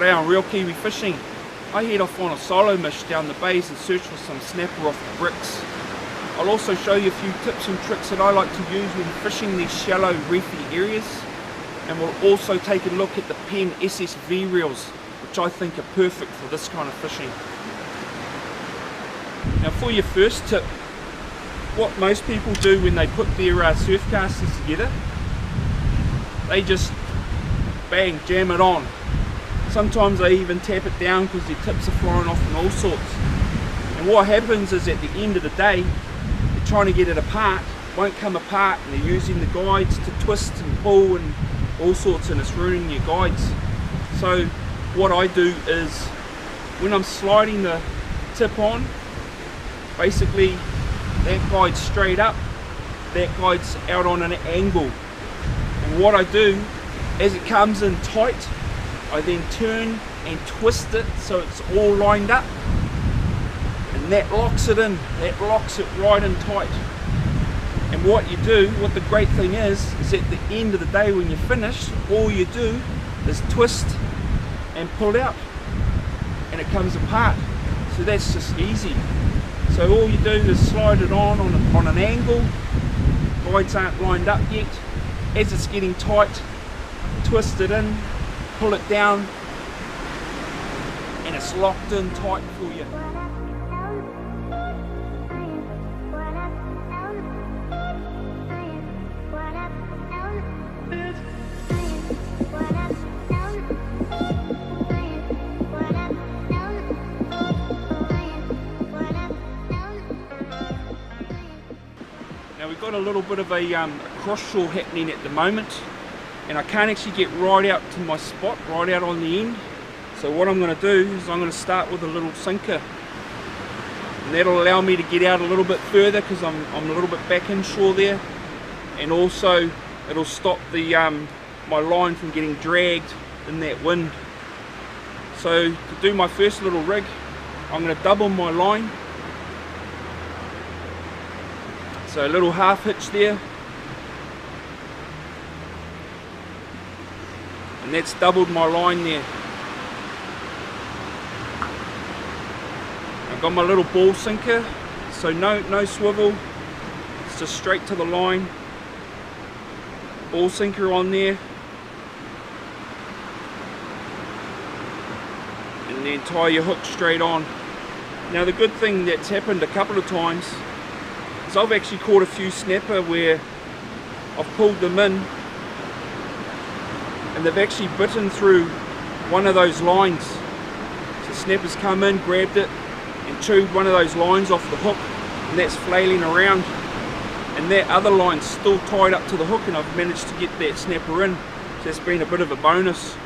Today on Real Kiwi Fishing, I head off on a solo mish down the bays and search for some snapper off the bricks. I'll also show you a few tips and tricks that I like to use when fishing these shallow reefy areas, and we'll also take a look at the Pen SSV reels, which I think are perfect for this kind of fishing. Now for your first tip, what most people do when they put their surfcasters together, they just bang, jam it on. Sometimes they even tap it down because their tips are flying off and all sorts. And what happens is at the end of the day, they're trying to get it apart, won't come apart, and they're using the guides to twist and pull and all sorts, and it's ruining your guides. So what I do is, when I'm sliding the tip on, basically that guide's straight up, that guide's out on an angle. And what I do, as it comes in tight, I then turn and twist it so it's all lined up, and that locks it in, that locks it right in tight. And what you do, what the great thing is at the end of the day when you're finished, all you do is twist and pull out, and it comes apart. So that's just easy. So all you do is slide it on an angle, guides aren't lined up yet. As it's getting tight, twist it in, pull it down, and it's locked in tight for you. Now we've got a little bit of a cross shore happening at the moment, and I can't actually get right out to my spot, right out on the end. So what I'm going to do is I'm going to start with a little sinker, and that'll allow me to get out a little bit further because I'm a little bit back inshore there, and also it'll stop the my line from getting dragged in that wind. So to do my first little rig, I'm going to double my line, so a little half hitch there, and that's doubled my line there. I've got my little ball sinker, so no swivel, it's just straight to the line. Ball sinker on there, and then tie your hook straight on. Now the good thing that's happened a couple of times is I've actually caught a few snapper where I've pulled them in and they've actually bitten through one of those lines. So snappers come in, grabbed it and chewed one of those lines off the hook, and that's flailing around, and that other line's still tied up to the hook, and I've managed to get that snapper in. So that's been a bit of a bonus.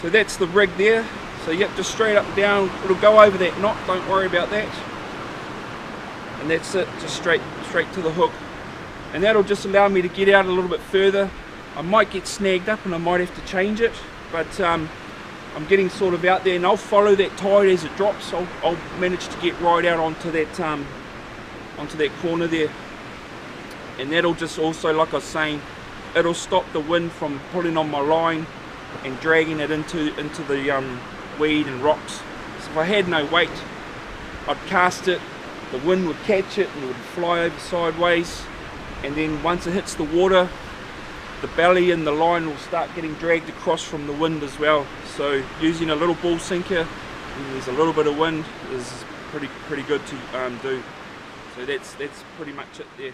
So that's the rig there. So yep, just straight up and down, it'll go over that knot, don't worry about that. And that's it, just straight to the hook. And that'll just allow me to get out a little bit further. I might get snagged up and I might have to change it, but I'm getting sort of out there, and I'll follow that tide as it drops. I'll manage to get right out onto that corner there, and that'll just also, like I was saying, it'll stop the wind from pulling on my line and dragging it into the weed and rocks. So if I had no weight, I'd cast it, the wind would catch it and it would fly over sideways, and then once it hits the water, the belly and the line will start getting dragged across from the wind as well. So using a little ball sinker when there's a little bit of wind is pretty good to do. So that's pretty much it there.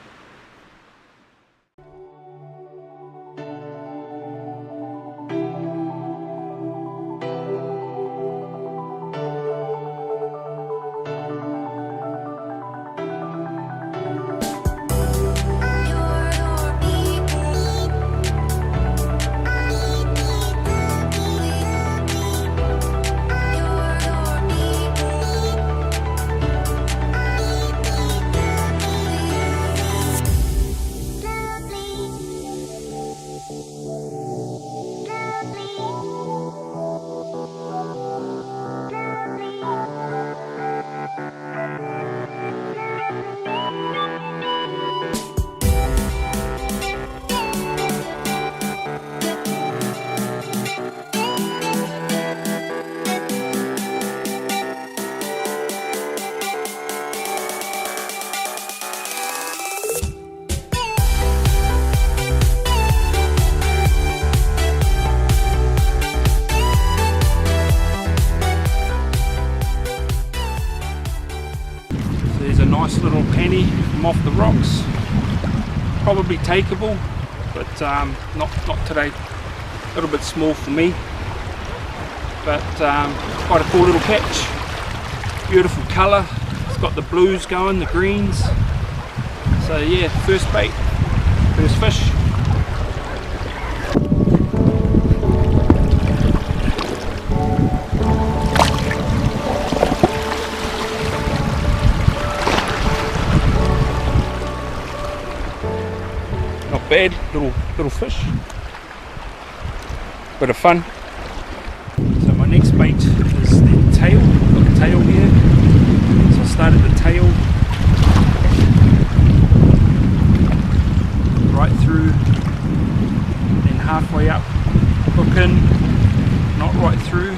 nice little penny from off the rocks. Probably takeable, but not today. A little bit small for me, but quite a cool little catch. Beautiful colour. It's got the blues going, the greens. So yeah, first bait, first fish. Not bad, little fish. Bit of fun. So my next bait is the tail. Got the tail here. So I started the tail right through, then halfway up, hook in, not right through,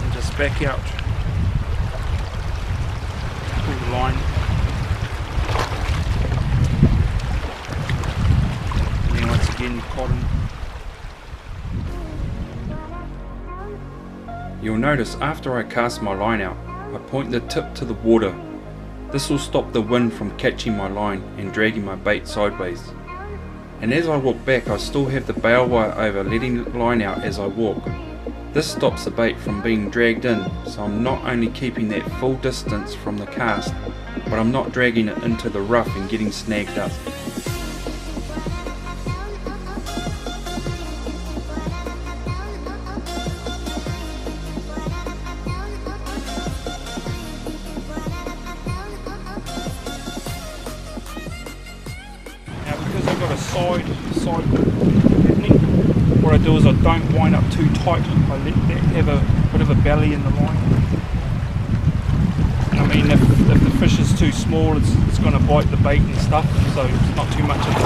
and just back out. Pull the line. Again, cotton. You'll notice after I cast my line out, I point the tip to the water. This will stop the wind from catching my line and dragging my bait sideways. And as I walk back, I still have the bail wire over, letting the line out as I walk. This stops the bait from being dragged in, so I'm not only keeping that full distance from the cast, but I'm not dragging it into the rough and getting snagged up. Side happening. What I do is I don't wind up too tight. I let that have a bit of a belly in the line. I mean, if the fish is too small, it's going to bite the bait and stuff, so it's not too much of a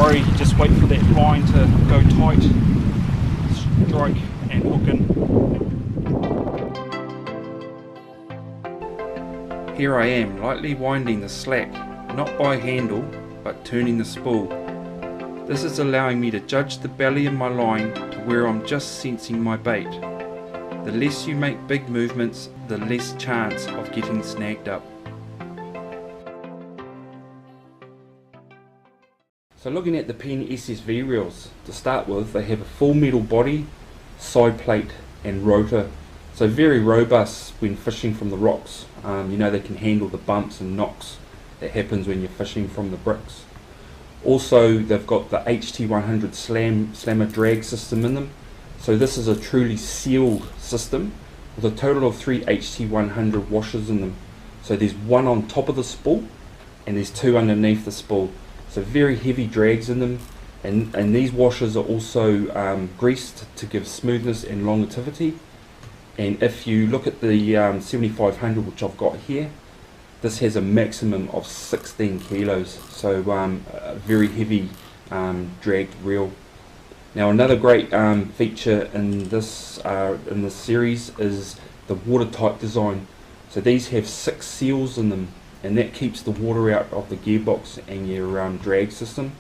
worry. You just wait for that line to go tight, strike and hook in. Here I am, lightly winding the slack, not by handle, but turning the spool. This is allowing me to judge the belly in my line to where I'm just sensing my bait. The less you make big movements, the less chance of getting snagged up. So looking at the Penn SSV reels, to start with, they have a full metal body, side plate and rotor. So very robust when fishing from the rocks. You know, they can handle the bumps and knocks that happens when you're fishing from the bricks. Also, they've got the HT100 slammer drag system in them. So this is a truly sealed system with a total of 3 HT100 washers in them. So there's one on top of the spool and there's 2 underneath the spool. So very heavy drags in them, and these washers are also greased to give smoothness and longevity. And if you look at the 7500, which I've got here, this has a maximum of 16 kilos, so a very heavy dragged reel. Now another great feature in this series is the watertight design. So these have 6 seals in them, and that keeps the water out of the gearbox and your drag system.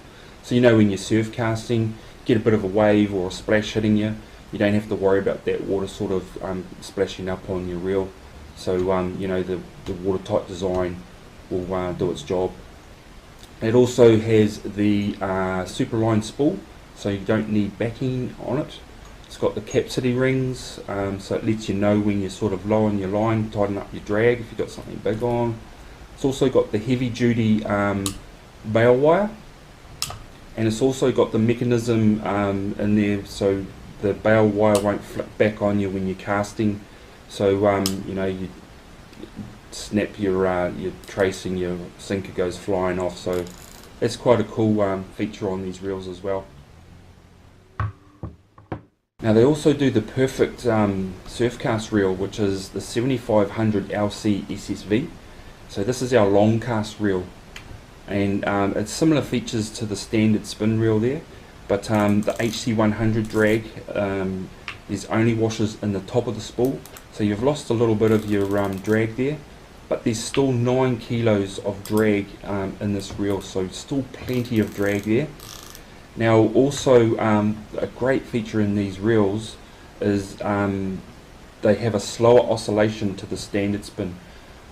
So you know, when you're surf casting, get a bit of a wave or a splash hitting you, you don't have to worry about that water sort of splashing up on your reel. So you know, the watertight design will do its job. It also has the Superline spool, so you don't need backing on it. It's got the capacity rings, so it lets you know when you're sort of low on your line, tighten up your drag if you've got something big on. It's also got the heavy duty bail wire, and it's also got the mechanism in there so the bail wire won't flip back on you when you're casting. So you know, you snap your trace and your sinker goes flying off. So it's quite a cool feature on these reels as well. Now they also do the perfect surfcast reel, which is the 7500 LC SSV. So this is our long cast reel, and it's similar features to the standard spin reel there, but the HT100 drag, there's only washers in the top of the spool, so you've lost a little bit of your drag there, but there's still 9 kilos of drag in this reel, so still plenty of drag there. Now also a great feature in these reels is they have a slower oscillation to the standard spin.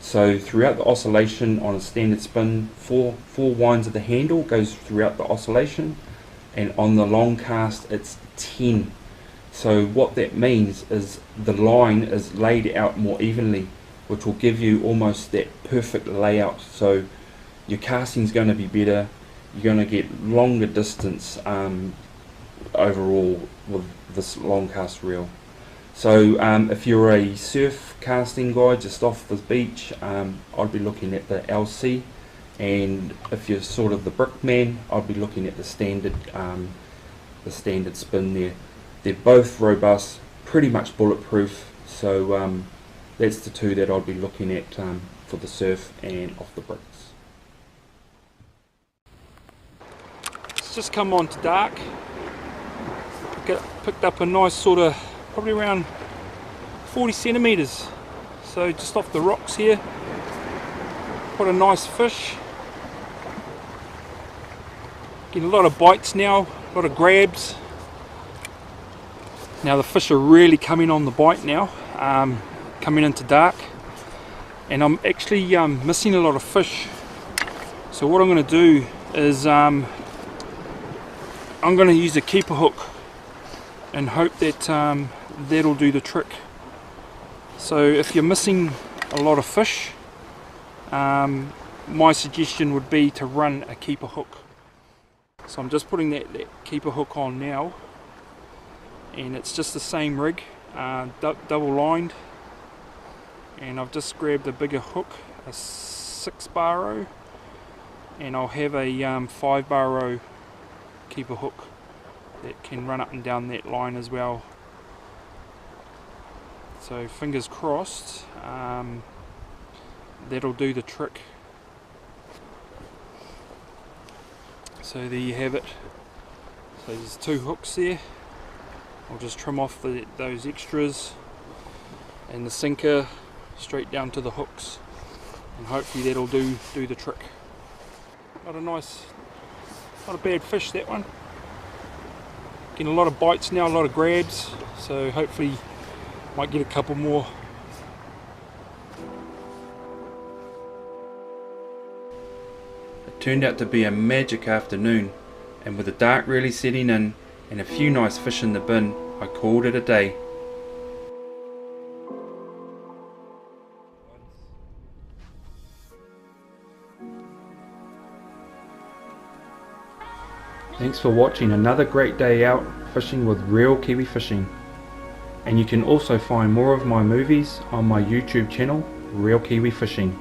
So throughout the oscillation on a standard spin, four winds of the handle goes throughout the oscillation, and on the long cast it's 10. So what that means is the line is laid out more evenly, which will give you almost that perfect layout. So your casting is going to be better, you're going to get longer distance overall with this long cast reel. So if you're a surf casting guy just off the beach, I'd be looking at the LC, and if you're sort of the brick man, I'd be looking at the standard spin there. They're both robust, pretty much bulletproof, so that's the two that I'd be looking at for the surf and off the bricks. It's just come on to dark. Picked up a nice sort of, probably around 40 centimeters, so just off the rocks here. Quite a nice fish. Getting a lot of bites now, a lot of grabs. Now the fish are really coming on the bite now, coming into dark, and I'm actually missing a lot of fish. So what I'm going to do is I'm going to use a keeper hook and hope that that'll do the trick. So if you're missing a lot of fish, my suggestion would be to run a keeper hook. So I'm just putting that keeper hook on now, and it's just the same rig, double lined, and I've just grabbed a bigger hook, a 6-bar, and I'll have a 5-bar keeper hook that can run up and down that line as well. So fingers crossed, that'll do the trick. So there you have it. So there's 2 hooks there. I'll just trim off those extras and the sinker straight down to the hooks, and hopefully that'll do the trick. Not a bad fish, that one. Getting a lot of bites now, a lot of grabs, so hopefully might get a couple more. It turned out to be a magic afternoon, and with the dark really setting in and a few nice fish in the bin, I called it a day. Thanks for watching another great day out fishing with Real Kiwi Fishing. And you can also find more of my movies on my YouTube channel, Real Kiwi Fishing.